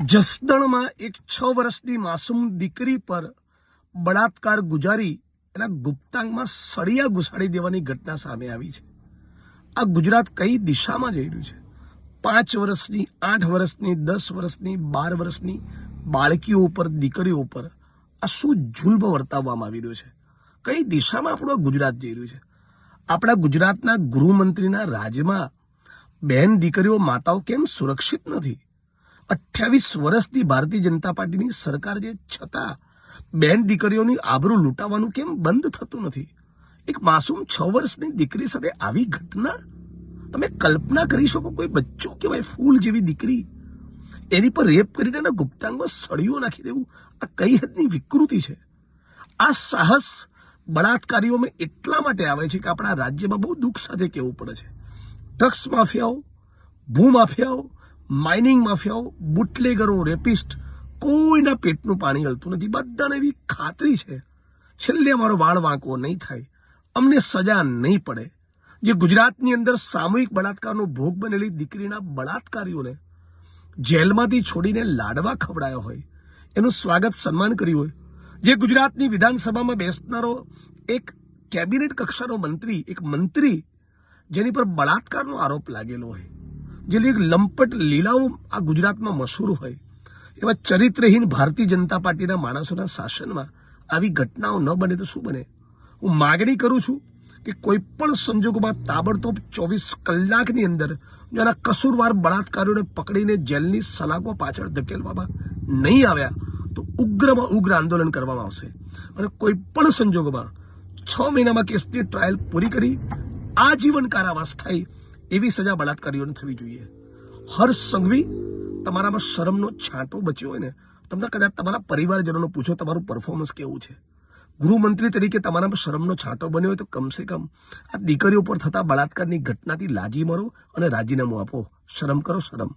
જસદણમાં એક 6 વર્ષની માસૂમ દીકરી પર બળાત્કાર ગુજારી એના ગુપ્તાંગમાં સળિયા ઘુસાડી દેવાની ઘટના સામે આવી છે। આ ગુજરાત કઈ દિશામાં જઈ રહ્યું છે? 5 વર્ષની, 8 વર્ષની, 10 વર્ષની, 12 વર્ષની બાળકીઓ ઉપર, દીકરીઓ ઉપર આ શું જુલ્મ વર્તાવવામાં આવી રહ્યો છે? કઈ દિશામાં આપણું આ ગુજરાત જઈ રહ્યું છે? આપણા ગુજરાતના ગૃહમંત્રીના રાજ્યમાં બહેન દીકરીઓ, માતાઓ કેમ સુરક્ષિત નથી? 28 વર્ષથી ભારતીય જનતા પાર્ટીની સરકાર છે, છતાં બહેન દીકરીઓની આબરૂ લૂંટાવાનું કેમ બંધ થતું નથી? એક માસૂમ 6 વર્ષની દીકરી સાથે આવી ઘટના તમે કલ્પના કરી શકો? કોઈ બચ્ચો કહેવાય, ફૂલ જેવી દીકરી, એની પર રેપ કરીને એના ગુપ્તાંગમાં સળીઓ નાખી દેવું, આ કઈ હદની વિકૃતિ છે? આ સાહસ બળાત્કારીઓમાં એટલા માટે આવે છે કે આપણા રાજ્યમાં બહુ દુઃખ સાથે કહેવું પડે છે, ડ્રગ્સ માફિયાઓ, ભૂમાફિયાઓ, માઇનિંગ માફિયાઓ, બુટલેગરો, રેપિસ્ટ, કોઈના પેટનું પાણી હલતું નથી। બધાને એવી ખાતરી છે છેલ્લે અમારો વાળ વાંકવો નહીં થાય, અમને સજા નહીં પડે। જે ગુજરાતની અંદર સામૂહિક બળાત્કારનો ભોગ બનેલી દીકરીના બળાત્કારીઓને જેલમાંથી છોડીને લાડવા ખવડાયો હોય, એનું સ્વાગત સન્માન કર્યું હોય, જે ગુજરાતની વિધાનસભામાં બેસનારો એક કેબિનેટ કક્ષાનો મંત્રી, એક મંત્રી જેની પર બળાત્કારનો આરોપ લાગેલો હોય, જે એક લંપટ લીલાઓ આ ગુજરાતમાં મશહૂર હોય, એવા ચરિત્રહીન ભારતીય જનતા પાર્ટીના માણસોના શાસનમાં આવી ઘટનાઓ ન બને તો શું બને? હું માગણી કરું છું કે કોઈ પણ સંજોગોમાં તાબડતોબ 24 કલાકની અંદર જો આના કસૂરવાર બળાત્કારીઓને પકડીને જેલની સલાખો પાછળ ધકેલવામાં નહીં આવ્યા તો ઉગ્રમાં ઉગ્ર આંદોલન કરવામાં આવશે। અને કોઈ પણ સંજોગોમાં 6 મહિનામાં કેસની ટ્રાયલ પૂરી કરી આજીવન કારાવાસ થાય એવી સજા બળાત્કારીઓને થવી જોઈએ। હર્ષ સંઘવી, તમારામાં શરમનો છાંટો બચ્યો હોય ને, તમને કદાચ તમારા પરિવારજનોને પૂછો તમારું પરફોર્મન્સ કેવું છે, ગૃહમંત્રી તરીકે તમારામાં શરમનો છાંટો બન્યો હોય તો કમસે કમ આ દીકરીઓ પર થતા બળાત્કારની ઘટનાથી લાજી મરો અને રાજીનામું આપો। શરમ કરો, શરમ।